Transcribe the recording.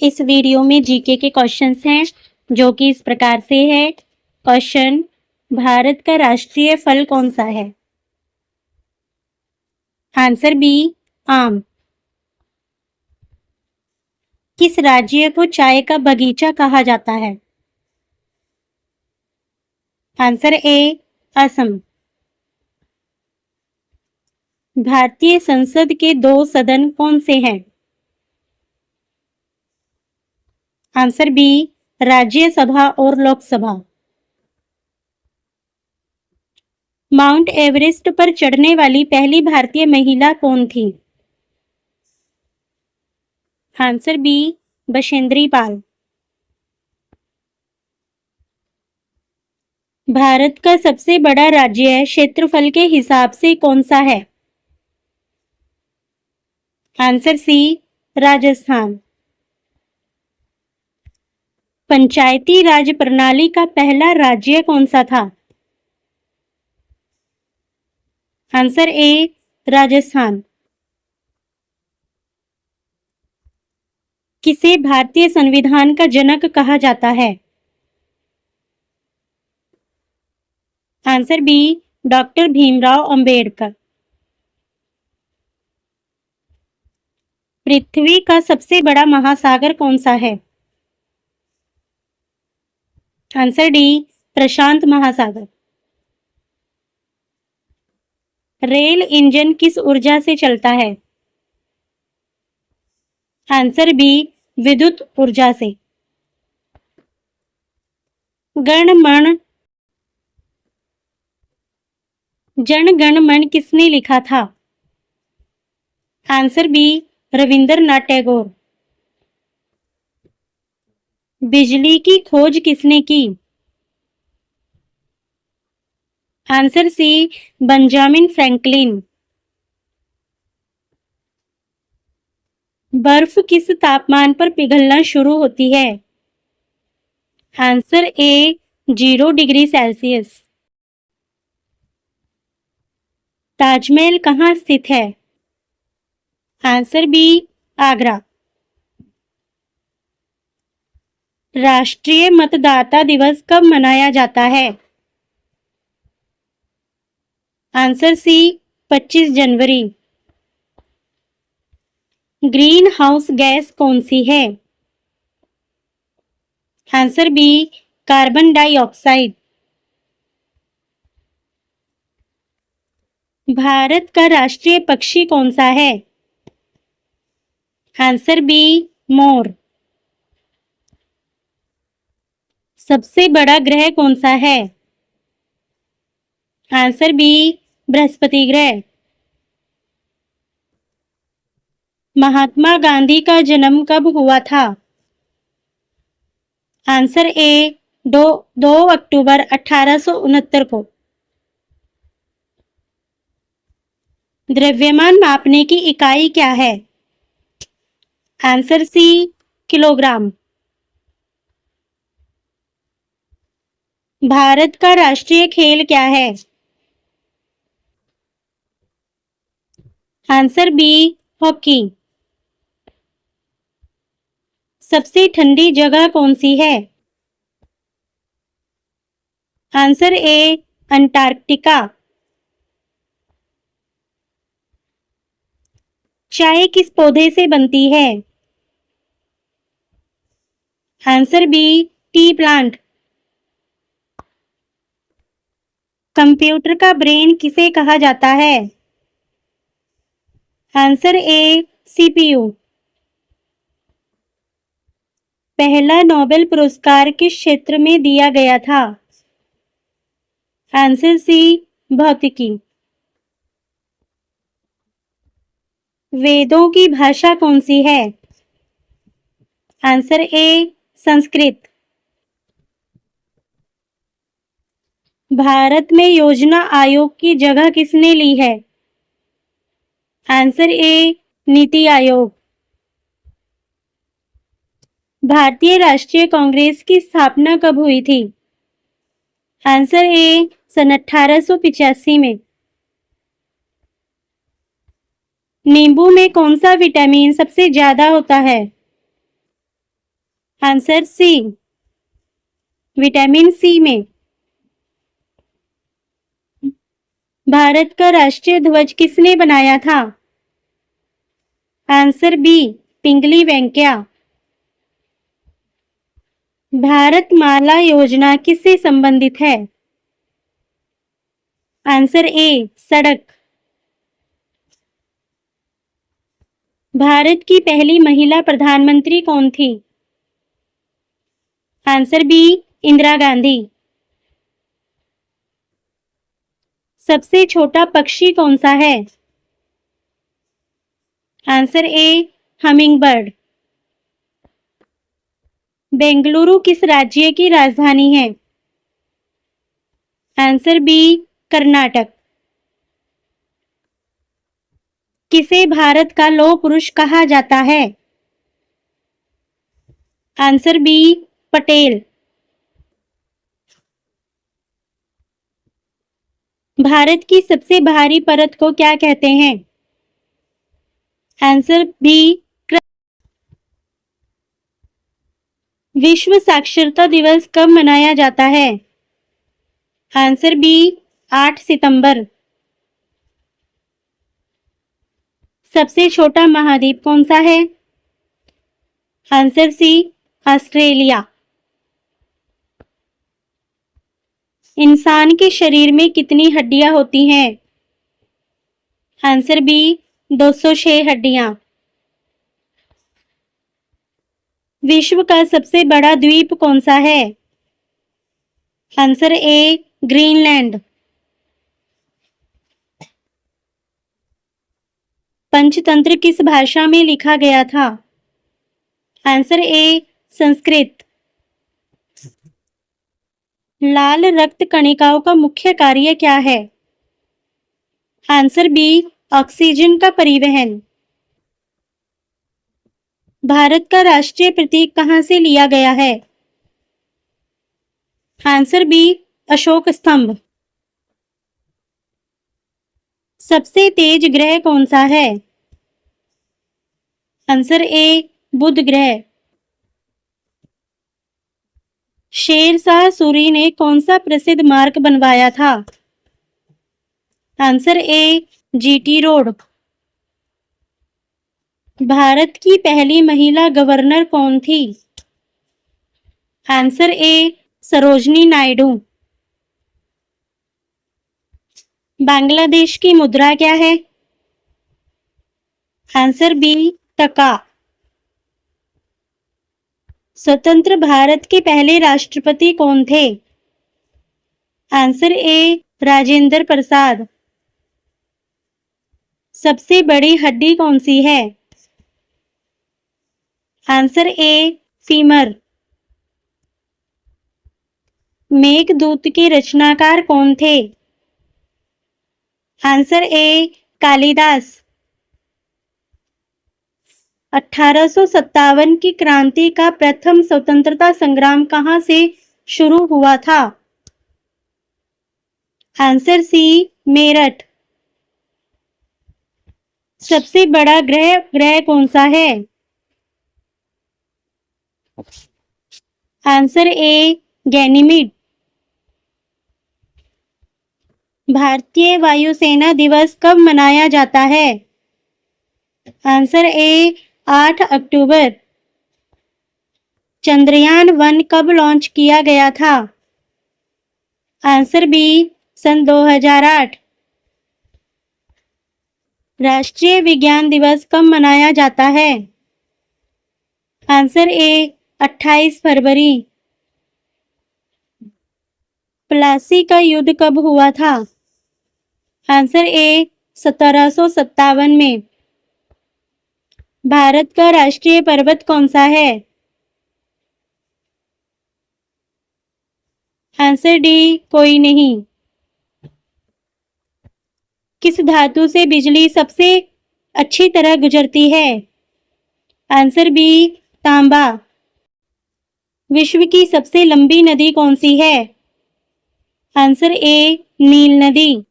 इस वीडियो में जीके के क्वेश्चंस हैं जो कि इस प्रकार से है। क्वेश्चन, भारत का राष्ट्रीय फल कौन सा है? आंसर बी, आम। किस राज्य को चाय का बगीचा कहा जाता है? आंसर ए, असम। भारतीय संसद के दो सदन कौन से हैं? आंसर बी, राज्यसभा और लोकसभा। माउंट एवरेस्ट पर चढ़ने वाली पहली भारतीय महिला कौन थी? Answer B, Bachendri Pal. भारत का सबसे बड़ा राज्य क्षेत्रफल के हिसाब से कौन सा है? आंसर सी, राजस्थान। पंचायती राज प्रणाली का पहला राज्य कौन सा था? Answer A, Rajasthan. किसे भारतीय संविधान का जनक कहा जाता है? Answer B, doctor Bhimrao Ambedkar. पृथ्वी का सबसे बड़ा महासागर कौन सा है? आंसर डी, प्रशांत महासागर। रेल इंजन किस ऊर्जा से चलता है? आंसर बी, विद्युत ऊर्जा से। गण मन जन गण मन किसने लिखा था? Answer B, Rabindranath Tagore. बिजली की खोज किसने की? Answer C, Benjamin Franklin. बर्फ किस तापमान पर पिघलना शुरू होती है? Answer A, 0 degree Celsius. Taj Mahal कहाँ स्थित है? Answer B, Agra. राष्ट्रीय मतदाता दिवस कब मनाया जाता है? आंसर सी, 25 जनवरी। ग्रीन हाउस गैस कौन सी है? Answer B, carbon dioxide. Bharat का राष्ट्रीय पक्षी कौन सा है? आंसर बी, मोर। सबसे बड़ा ग्रह कौन सा है? आंसर बी, बृहस्पति ग्रह। महात्मा गांधी का जन्म कब हुआ था? आंसर ए, 2 अक्टूबर 1869 को। द्रव्यमान मापने की इकाई क्या है? आंसर सी, किलोग्राम। भारत का राष्ट्रीय खेल क्या है? Answer B, hockey. सबसे ठंडी जगह कौन सी है? Answer A, Antarctica. चाय किस पौधे से बनती है? Answer B, tea plant. Computer का ब्रेन किसे कहा जाता है? Answer A, CPU. पहला नोबेल पुरस्कार किस क्षेत्र में दिया गया था? आंसर सी, भौतिकी। वेदों की भाषा कौन सी है? आंसर ए, संस्कृत। भारत में योजना आयोग की जगह किसने ली है? आंसर ए, नीति आयोग। भारतीय राष्ट्रीय कांग्रेस की स्थापना कब हुई थी? आंसर ए, सन 1885 में। नींबू में कौन सा विटामिन सबसे ज्यादा होता है? आंसर सी, विटामिन सी में। भारत का राष्ट्रीय ध्वज किसने बनाया था? आंसर बी, पिंगली वेंकैया। भारत माला योजना किससे संबंधित है? आंसर ए, सड़क। भारत की पहली महिला प्रधानमंत्री कौन थी? Answer B, Indira Gandhi. सबसे छोटा पक्षी कौन सा है? Answer A, hummingbird. Bengaluru किस राज्य की राजधानी है? Answer B, Karnataka. किसे भारत का लौह पुरुष कहा जाता है? Answer B, Patel. भारत की सबसे भारी परत को क्या कहते हैं? आंसर बी, विश्व साक्षरता दिवस कब मनाया जाता है? आंसर बी, 8 सितंबर। सबसे छोटा महाद्वीप कौन सा है? Answer C, Australia. इंसान के शरीर में कितनी हड्डियां होती हैं? आंसर बी, 206 हड्डियां। विश्व का सबसे बड़ा द्वीप कौन सा है? आंसर ए, ग्रीनलैंड। पंचतंत्र किस भाषा में लिखा गया था? आंसर ए, संस्कृत। लाल रक्त कणिकाओं का मुख्य कार्य क्या है? आंसर बी, ऑक्सीजन का परिवहन। भारत का राष्ट्रीय प्रतीक कहां से लिया गया है? आंसर बी, अशोक स्तंभ। सबसे तेज ग्रह कौन सा है? आंसर ए, बुध ग्रह। शेरशाह सूरी ने कौन सा प्रसिद्ध मार्ग बनवाया था? Answer A, GT road. Bharat की पहली महिला गवर्नर कौन थी? Answer A, Sarojini Naidu. बांग्लादेश की मुद्रा क्या है? आंसर बी, टका। स्वतंत्र भारत के पहले राष्ट्रपति कौन थे? Answer A, Rajendra Prasad. सबसे बड़ी हड्डी कौन सी है? आंसर ए, फीमर। मेघदूत के रचनाकार कौन थे? Answer A, Kalidas. 1857 की क्रांति का प्रथम स्वतंत्रता संग्राम कहां से शुरू हुआ था? Answer C, Meerut. सबसे बड़ा ग्रह कौन सा है? Answer A, Ganymede. भारतीय वायुसेना दिवस कब मनाया जाता है? आंसर ए, 8 अक्टूबर। चंद्रयान-1 कब लॉन्च किया गया था? आंसर बी, सन 2008। राष्ट्रीय विज्ञान दिवस कब मनाया जाता है? आंसर ए, 28 फरवरी। प्लासी का युद्ध कब हुआ था? आंसर ए, 1757 में। भारत का राष्ट्रीय पर्वत कौन सा है? आंसर डी, कोई नहीं। किस धातु से बिजली सबसे अच्छी तरह गुजरती है? आंसर बी, तांबा। विश्व की सबसे लंबी नदी कौन सी है? आंसर ए, नील नदी।